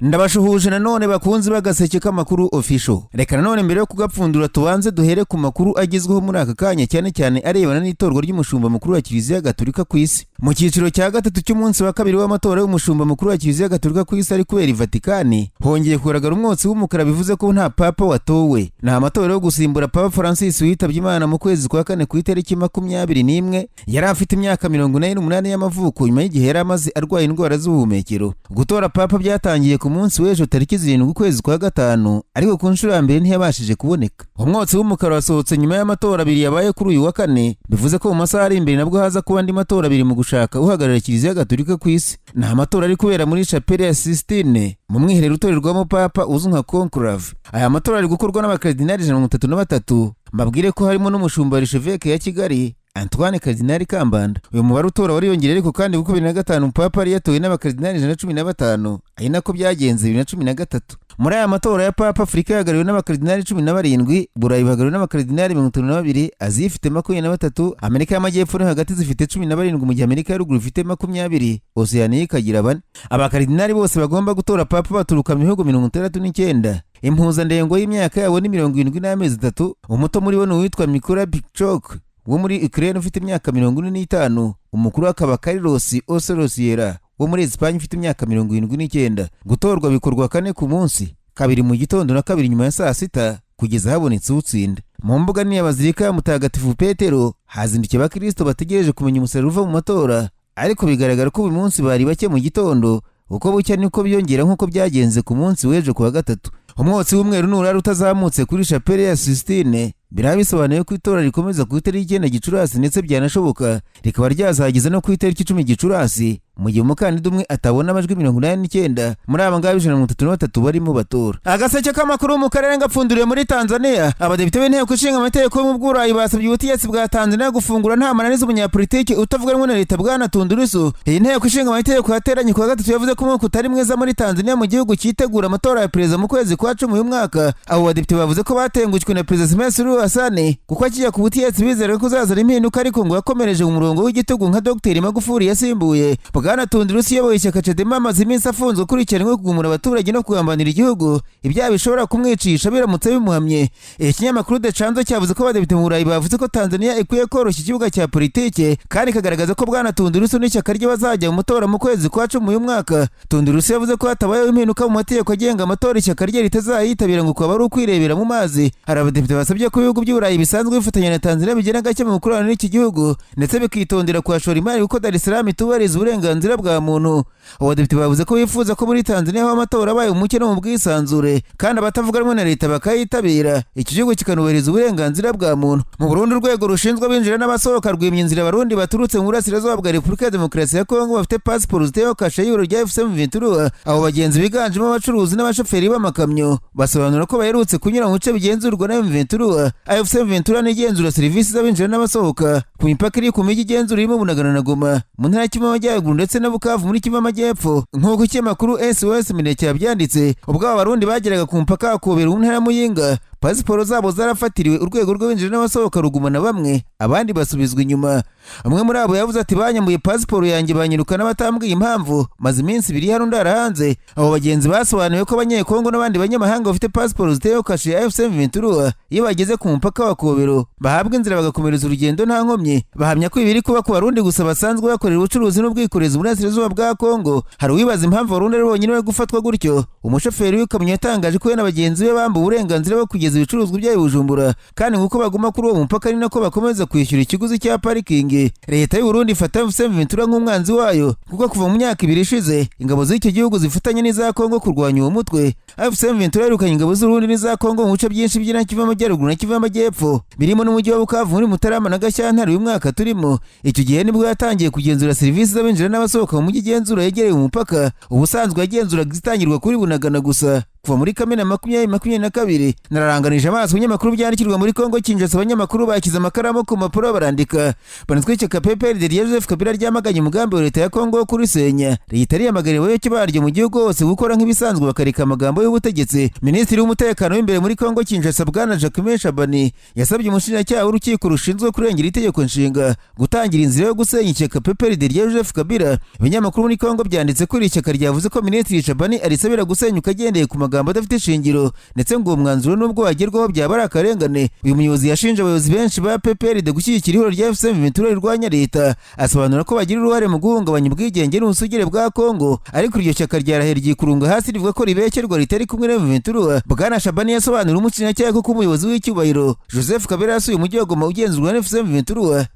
Ndabashuhuje nanone bakunzi b'Agaseke k'amakuru official. Reka nanone mbere yo kugapfundura tubanze duhere ku makuru agezweho muri aka kanya cyane cyane arebana n'itorwa ry'umushumba mukuru wa Kiliziya Gatolika ku isi. Mu cyiciro cya gatatu cy'umunsi wa kabiri w'amatora y'umushumba mukuru wa Kiliziya Gatolika ku isi ari kubera i Vatikani, hongeye kugaragara umwotsi w'umukara bivuze ko nta papa watowe. Nta amatora yo gusimbura Papa Francis witabye Imana mu kwezi kwa kane ku itariki 21 yari afite imyaka 48 y'amavuko nyuma y'igihe yari amaze arwaye indwara z'ubuhumekero. Gutora papa byatangiye ku munsi w'ejo tariki 7 ukwezi kwa gatanu, ariko ku nshuro ya mbere ntiyabashije kuboneka. Umwotsi w'umukara wasohotse nyuma y'amatora abiri yabaye kuri uyu wa kane, bivuze ko mu masaha ari imbere nabwo haza kuba andi matora abiri mu gushaka uhagarara Kiliziya Gatolika ku isi. Nta matora ari kubera muri Chapelle ya Sistine mu mwiherero utorerwamo papa uzwi nka conclave. Aya matora ari gukorwa n'abakardinali 33, mbabwire ko harimo n'umushumba Archevêque ya Kigali Antoine Kardinali Kambanda. Uyu mubare utora wariyongereye ariko kandi kuko 2005 papa yari yatowe n'abakardinali 115, ari nako byagenze 2013. Muri aya matora ya papa, Afrika yagariwe n'abakardinali 17, Burayi bagariwe n'abakardinali 52, Aziya ifite 23, Amerika y'Amajyepfo no hagati zifite 17, mu gihe Amerika y'Uruguru ifite 20, Oceania ikagira 4. Abakardinali bose bagomba gutora papa baturuka mu bihugu 69. Impuzandengo y'imyaka yabo ni 70 n'amezi 3. Umuto muri bo ni uwitwa Mikora Pikchok wo muri Ukraine ufite imyaka 45, umukuru akaba Carlos Osorosiera wo muri Espagne ufite imyaka 79. Gutorwa bikorwa kane ku munsi, kabiri mu gitondo na kabiri nyuma ya saa sita kugeza habonetse utsinda. Mu mbuga ni abazirika ya Mutagatifu Petero hazindukiye abakristo bategereje kumenya umusaruro uva mu matora, ariko bigaragara ko uyu munsi bari bake mu gitondo, uko bucya niko byongera nk'uko byagenze ku munsi w'ejo ku wa gatatu. Umwotsi w'umweru n'urari utazamutse kuri Chapelle ya Sistine biraba bisobanuye ko itora rikomeza ku itariki 9 Gicurasi ndetse byanashoboka rikaba ryazageza no ku itariki 10 Gicurasi, mu gihe umukandida umwe atabona amajwi 89 muri aba ngaba 133 barimo batora. Agaseke k'amakuru mu Karere ngapfunduriye muri Tanzania. Abadepite b'inteko ishinga amategeko yo mu Burayi basabye ubutegetsi bwa Tanzania gufungura nta mananiza umunyapolitiki utavuga rumwe na leta Bwana Tundu Lissu. Iyi nteko ishinga amategeko yateranye ku wa gatatu yavuze ko umwuka utari mwiza muri Tanzania mu gihugu cyitegura amatora ya perezida mu kwezi kwa 10 uyu mwaka. Abo badepite bavuze ko batengujwe na Perezida Suluhu Hassan kuko akijya ku butegetsi bizera ko uzazana impinduka, ariko ngo yakomereje mu murongo w'igitugu nka Dr Magufuli yasimbuye. Bwana Tundu Lissu yaboye ishyaka Chadema amaze iminsi afunzwe ukurikiranyweho kugumura abaturage no kugambanira igihugu, ibyaha bishobora kumwicisha biramutse bimuhamye. Ikinyamakuru The Chanzo cyavuze ko abadepite mu Burayi bavuze ko Tanzania ikwiye koroshya ikibuga cya politike, kandi kagaragaza ko Bwana Tundu Lissu n'ishyaka rye bazajya mu matora mu kwezi kwa 10 uyu mwaka. Tundu Lissu yavuze ko hatabayeho impinduka mu mategeko agenga amatora ishyaka rye ritazayitabira ngo kwaba ari ukwirebera mu mazi. Hari abadepite basabye ko ibihugu by'Uburayi bisanzwe bifatanya na Tanzania bigena gake mu gukorana n'iki gihugu ndetse bikitondera kuhashora imari kuko Dar es Salaam itubahiriza uburenganzira bwa muntu. Abadepite bavuze ko bifuza ko muri Tanzania haba amatora abaye umucyo no mu bwisanzure, kandi abatavuga rumwe na leta bakayitabira, iki gihugu kikanubahiriza uburenganzira bwa muntu. Mu Burundi urwego rushinzwe abinjira n'abasohoka rwimye inzira abarundi baturutse mu burasirazuba bwa Repubulika ya Demokarasi ya Kongo bafite pasiporo ziteyeho kashe y'ibiro rya FC23. Abo bagenzi biganjemo abacuruzi n'abashoferi b'amakamyo basobanura ko baherutse kunyura mu bice bigenzurwa na M23. FC23 nigenzura serivisi z'abinjira n'abasohoka ku mipaka iri ku mijyi igenzura irimo Bunagana na Goma mu ntara y'Kivu y'Amajyaruguru ndetse na Bukavu muri Kivu y'Amajyepfo. Nk'uko ikinyamakuru SOS Mineke yabyanditse, ubwo abarundi bageraga ku mupaka akobera mu ntara ya Muyinga, pasiporo zabo zarafatiriwe, urwego rw'abinjira n'abasohoka rugumana bamwe, abandi basubizwa inyuma. Amwe muri abo yavuze ati banyambuye pasiporo yanjye banyirukana batambwiye impamvu, maze iminsi 2 hano ndara hanze. Abo bagenzi basobanuye ko abanyekongo n'abandi banyamahanga bafite pasiporo ziteyeho kashe ya FC23 iyo bageze ku mupaka wa Kobero bahabwa inzira bagakomereza urugendo nta nkomyi. Bahamya ko ibiri kuba ku barundi gusa basanzwe bakorera ubucuruzi n'ubwikorezi muri Burasirazuba bwa Kongo. Hari uwibaza impamvu abarundi ari bonyine bari gufatwa gutyo. Umushoferi w'ikamyo yatangaje ko n'abagenzi be bambuwe uburenganzira bwo kugeza ibicuruzwa byabo Bujumbura, kandi nguko baguma kuri uwo mupaka ari nako bakomeza kwishyura ikiguzi cya parking. Leta y'u Burundi ifata FC23 nk'umwanzi wayo kuko kuva mu myaka 2 ishize ingabo z'icyo gihugu zifatanya n'iza Kongo kurwanya uwo mutwe. FC23 irukanye ingabo z'u Burundi n'iza Kongo mu bice byinshi by'ina Kivu y'Amajyaruguru na Kivu y'Amajyepfo birimo n'umujyi wa Bukavu muri Mutarama na Gashyantare uyu mwaka turimo. Icyo gihe nibwo yatangiye kugenzura serivisi z'abinjira n'abasohoka mu mujyi igenzura yegereye umupaka. Ubusanzwe yagenzuraga izitangirwa kuri Bunagana gusa, kuva muri Kamena 2022. Nararanganije amaso ibinyamakuru byandikirwa muri Kongo Kinshasa. Abanyamakuru bakize amakaramu ku mpapuro barandika banatwe ishyaka PPRD rya Joseph Kabila ryamaganye umugambi wa leta ya Kongo wo kurisenya. Leta yamagariye abayoboke baryo mu gihugu hose gukora nk'ibisanzwe bakareka amagambo y'ubutegetsi. Minisitiri w'umutekano w'imbere muri Kongo Kinshasa Bwana Jacques Shabani yasabye umushinjacyaha w'urukiko rushinzwe kurengera itegeko nshinga gutangira inzira yo gusenya ishyaka PPRD rya Joseph Kabila. Ibinyamakuru muri Kongo byanditse ko iri shyaka ryavuze ko Minisitiri Shabani arisabira gusenyuka agendeye ku magambo adafite ishingiro, ndetse ngo umwanzuro nubwo wagerwaho byaba ari akarengane. Uyu muyobozi yashinje abayobozi benshi ba PPRD gushyigikira ihuriro rya FCM rirwanya leta, asobanura ko bagira uruhare mu guhungabanya ubwigenge n'ubusugire bwa Kongo. Ariko iryo shyaka ryarahera ryikurunga hasi rivuga ko ribekerwa ritari kumwe na M23. Bwana Shabani yasobanura umushinjacyaha ko umuyobozi w'icyubahiro Joseph Kabila yasuye umujyi wa Goma ugenzurwa na FCM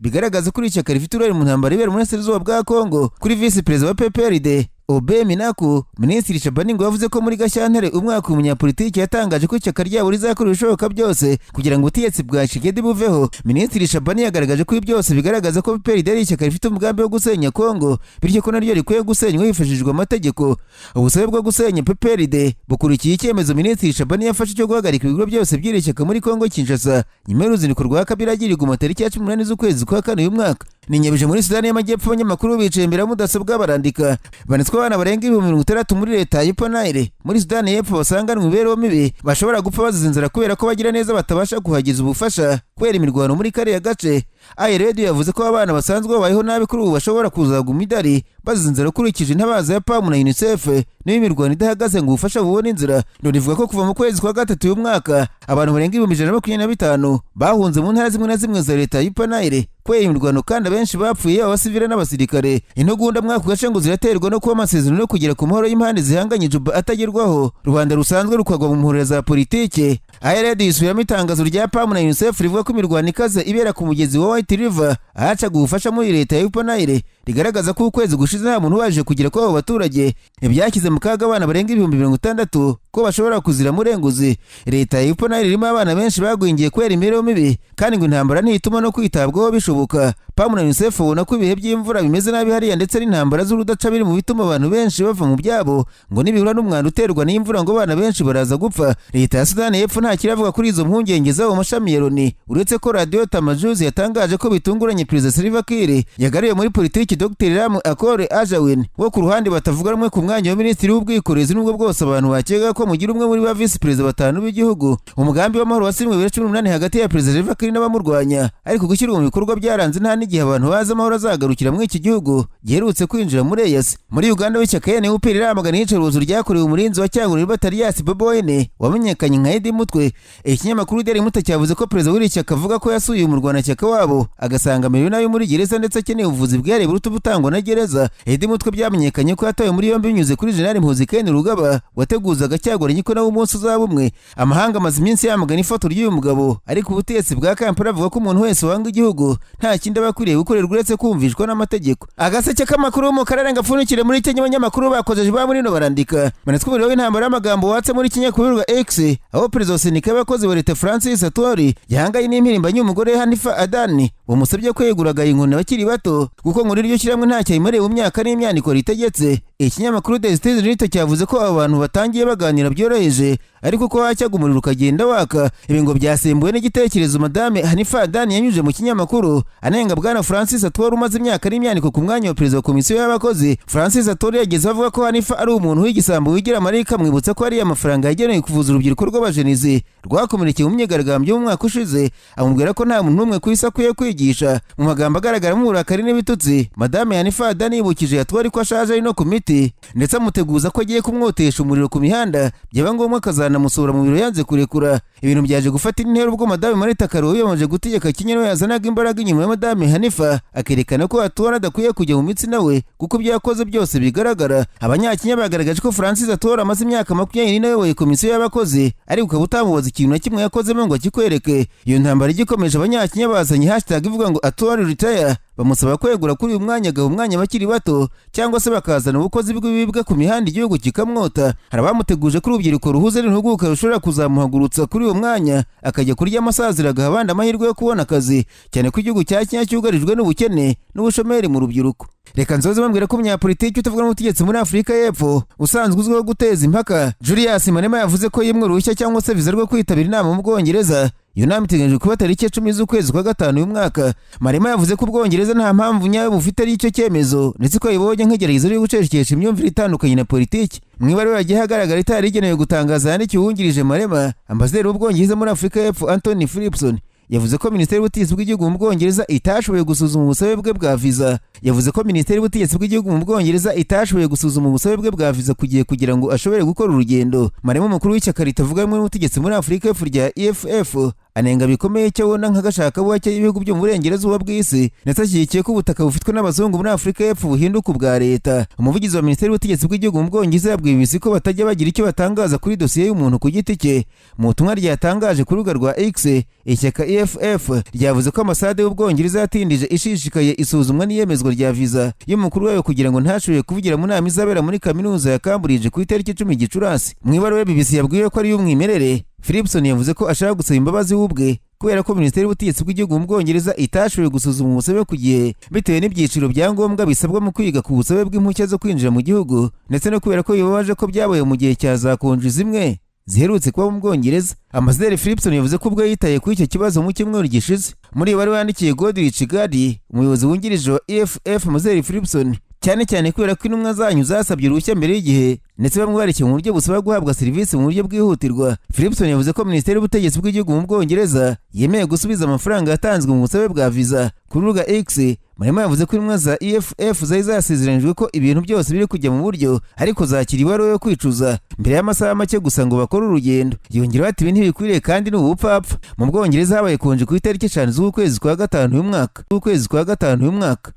bigaragaza ko iri shyaka rifite uruhare mu ntambara ibera mu burasirazuba bwa Kongo. Kuri visi perezida wa PPRD Obe Minaku, Minisitiri Shabani ngo yavuze ko muri Gashyantare umwaka umunyapolitiki yatangaje ko ishyaka ryabo rizakora ibishoboka byose kugira ngo ubutegetsi bwa Tshisekedi buveho. Minisitiri Shabani yagaragaje ko ibi byose bigaragaza ko PPRD ari ishyaka rifite umugambi wo gusenya Kongo, bityo ko naryo rikwiye gusenywa hifashishijwe amategeko. Ubusabe bwo gusenya PPRD bukurikiye icyemezo Minisitiri Shabani yafashe cyo guhagarika ibigo byose by'iri shyaka muri Kongo Kinshasa nyuma y'uruzinduko rwa Kabila agirirwa mu tariki ya 18 z'ukwezi kwa kane uyu mwaka. Ninyabije muri Sudani y'Amajyepfo abanyamakuru bicaye imbere ya mudasobwa barandika banitswe abana barenga 60,000 muri leta y'Ipanaire muri Sudani y'Epfo basanganwe imibereho mibi bashobora gupfa bazize inzara kubera ko bagira neza batabasha kuhageza ubufasha kubera imirwano muri kariya gace. Radio yavuze ko abana basanzwe babayeho nabi kuri ubu bashobora kuzaguma idari bazize inzara ukurikije intabaza ya PAM na UNICEF n'imirwano idahagaze ngo ubufasha bubone inzira. Rivuga ko kuva mu kwezi kwa gatatu uyu mwaka abantu barenga 125 bahunze mu ntara zimwe na zimwe za leta y'Ipanaire kubera imirwano, kandi abenshi bapfuye abasivile n'abasirikare. Intugunda mwaka gace ngo ziraterwa no kuba amasezerano yo kugera ku mahoro y'impande zihanganyije atagerwaho. Rwanda rusanzwe rukagwa mu muhurira za politike. Radio yisubiramo itangazo rya PAM na UNICEF rivuga ko imirwano ikaze ibera ku mugezi wa White River ahacaga ubufasha muri leta y'Ipanaire, rigaragaza ko ukwezi gushize nta muntu waje kugira ko abo baturage byashyize mu kaga abana barenga 60,000 ko bashobora kuzira murenguzi. Leta y'Ipanaire irimo abana benshi bagwingiye kwera imibereho mibi, kandi ngo intambara ntituma no kwitabwaho bishoboka. PAM na UNICEF ubona ko ibihe by'imvura bimeze nabi hariya, ndetse n'intambara z'urudaca biri mu bituma abantu benshi bava mu byabo, ngo nibihura n'umwanda uterwa n'imvura ngo abana benshi baraza gupfa. Leta ya Sudani y'Epfo nta kiravuga kuri izo mpungenge z'abo mashami ya Loni, uretse ko Radio Tamajuzi yatangaje ko bitunguranye Perezida Salva Kiir yagariye muri politiki Dr Ram Akore Ajawin wo ku ruhande batavuga rumwe ku mwanya wa Minisitiri w'Ubwikorezi, nubwo bwose abantu bakeka ko mugira umwe muri ba Vice Perezida batanu b'igihugu. Umugambi w'amahoro wasimwe 2018 hagati ya Perezida Salva Kiir n'abamurwanya, ariko gushyirwa mu bikorwa byaranze nta n'igihe abantu baza amahoro azagarukira muri iki gihugu giherutse kwinjira muri EAC. Muri Uganda w'ishyaka NUP riramagana iyicarubozo ryakorewe umurinzi wa Cyangugu Batarias Boboene wamenyekanye nka Edi Mutwe. Ikinyamakuru Daily Monitor cyavuze ko perezida w'iri shyaka avuga ko yasuye umurwanashyaka wabo agasanga amerewe nabi muri gereza, ndetse akeneye ubuvuzi bwihariye buruta butangwa na gereza. Edi Mutwe byamenyekanye ko yatawe muri yombi binyuze kuri General Mpuzikeni Rugaba wateguzaga Cyagoranye ko nawe umunsi uzaba umwe. Amahanga amaze iminsi yamagana ifoto ry'uyu mugabo, ariko ubutegetsi bwa Kampala avuga ko umuntu wese wanga igihugu nta kindi aba akwiriye gukorerwa uretse kumvishwa n'amategeko. Agaseke k'amakuru mu Karere ngapfunikire muri Kenya. Abanyamakuru bakojeje ba muri no barandika banetswe umuriro w'intambara y'amagambo watse muri Kenya kubirwa X, aho Perezida Senika y'abakozi wa leta Francis Atwoli yahangaye n'impirimbanyi y'umugore Hanifa Adani wamusabye ko yeguraga inkoni abakiri bato kuko ngo iryo shyirahamwe nta cyayimereye mu myaka n'imyaniko ritegetse. Ikinyamakuru The State cyavuze ko aba bantu batangiye baganira byoroheje, ariko ko hacyaga umuriro ukagenda waka. Ibi ngo byasembuwe n'igitekerezo Madame Hanifa Adani yanyuje mu kinyamakuru anenga Bwana Francis Atwoli umaze imyaka n'imyaniko ku mwanya wa perezida wa komisiyo y'abakozi. Francis Atwoli yageze avuga ko Hanifa ari umuntu w'igisambo wigira amarika, mwibutsa ko ari amafaranga yagenewe kuvuza urubyiruko rw'abajenizi rwakomerekeye mu myigaragambyo mu mwaka ushize. Amubwira ko nta muntu n'umwe ku isi akwiye kwigisha. Mu magambo agaragaramo uburakari n'ibitutsi, Madame Hanifa Adani yibukije Atwoli ko ashaje ari no ku miti, ndetse amuteguza ko agiye kumwotesha umuriro ku mihanda, byaba ngombwa akazanamusura mu biro yanze kurekura. Ibintu byaje gufata intera ubwo Madame Marita Karori yamaze gutegeka Kenya yazanaga imbaraga inyuma ya Madame Hanifa, akerekana ko Atwoli adakwiye kujya mu mitsi nawe kuko byakoze byose bigaragara. Abanyakenya bagaragaje ko Francis Atwoli amaze imyaka 20 nayoboye komisiyo y'abakozi, ariko ukaba utamubaza ikintu na kimwe yakozemo ngo akikwereke. Iyo ntambara igikomeje, abanyakenya bazanye hashtag ivuga ngo Atwoli retire, bamusaba kwegura kuri uyu mwanya agaha umwanya abakiri bato cyangwa se bakazana ubukozi bw'ibibwa ku mihanda igihugu kikamwota. Hari abamuteguje kuri urubyiruko ruhuze n'intuguka rushobora kuzamuhagurutsa kuri uyu mwanya akajya kurya amasaziro agaha abandi amahirwe yo kubona akazi, cyane ko igihugu cya Kenya cyugarijwe n'ubukene n'ubushomeri mu rubyiruko. Reka nsoze bambwira ko umunyapolitiki utavuga n'ubutegetsi muri Afurika y'Epfo usanzwe uzwiho guteza impaka Julius Malema yavuze ko yimwe uruhushya cyangwa se viza rwo kwitabira inama mu Bwongereza. Iyo nama iteganyijwe kuba tariki 10 z'ukwezi kwa gatanu uyu mwaka. Malema yavuze ko Ubwongereza nta mpamvu nyayo bufite ari icyo cyemezo, ndetse ko yibonye nk'igeragezo ryo gucecekesha imyumvire itandukanye na politiki. Mu ibaruwa yagiye hagaragara itari igenewe gutangaza yandikiwe uwungirije Malema, Ambasaderi w'Ubwongereza muri Afurika y'Epfo Anthony Philipson yavuze ko Minisiteri y'Ubutegetsi bw'Igihugu mu Bwongereza itashoboye gusuzuma ubusabe bwe bwa viza. Yavuze ko Minisiteri y'Ubutegetsi bw'Igihugu mu Bwongereza itashoboye gusuzuma ubusabe bwe bwa viza kugira ngo ashobore gukora urugendo. Malema, umukuru w'ishyaka ritavuga rumwe n'ubutegetsi muri Afurika y'Epfo rya EFF, anenga bikomeye icyo abona nk'agashakabuhake y'ibihugu byo mu burengerazuba bw'isi, ndetse ashyigikiye ko ubutaka bufitwe n'abazungu muri Afurika y'Epfo buhinduka ubwa leta. Umuvugizi wa Minisiteri y'Ubutegetsi bw'Igihugu mu Bwongereza yabwiye BBC ko batajya bagira icyo batangaza kuri dosiye y'umuntu ku giti cye. Mu butumwa ryatangaje ku rubuga rwa X, ishyaka EFF ryavuze ko ambasade y'Ubwongereza yatindije ishishikaye isuzumwa n'iyemezwa rya viza y'umukuru wayo kugira ngo ntashobore kuvugira mu nama izabera muri kaminuza ya Cambridge ku itariki 10 Gicurasi. Mu ibaruwa BBC yabwiwe ko ari y'umwimerere. Philipson yavuze ko ashaka gusaba imbabazi ubwe kubera ko Minisiteri y'Ubutegetsi bw'Igihugu mu Bwongereza itashoboye gusuzuma ubusabe ku gihe bitewe n'ibyiciro bya ngombwa bisabwa mu kwiga ku busabe bw'impushya zo kwinjira mu gihugu, ndetse no kubera ko bibabaje ko byabaye mu gihe cya za konji zimwe ziherutse kuba mu Bwongereza. Ambasaderi Philipson yavuze ko ubwo yitaye kuri icyo kibazo mu cyumweru gishize. Muri iyo baruwa yandikiye Godrich Gadi, umuyobozi wungirije wa EFF, Ambasaderi Philipson cyane kubera ko intumwa zanyu zasabye uruhushya mbere y'igihe ndetse bamwe barikiye mu buryo busaba guhabwa serivisi mu buryo bwihutirwa. Philipson yavuze ko Minisiteri y'Ubutegetsi bw'Igihugu mu Bwongereza yemeye gusubiza amafaranga yatanzwe mu busabe bwa viza. Ku rubuga X, Malema yavuze ko intumwa za EFF zari zasezeranijwe ko ibintu byose biri kujya mu buryo, ariko zakira ibaruwa yo kwicuza mbere y'amasaha make gusa ngo bakore urugendo. Yongeraho ati ibi ntibikwiriye kandi ni ubupfapfa. Mu Bwongereza habaye konji ku itariki 5 z'ukwezi kwa gatanu uyu mwaka.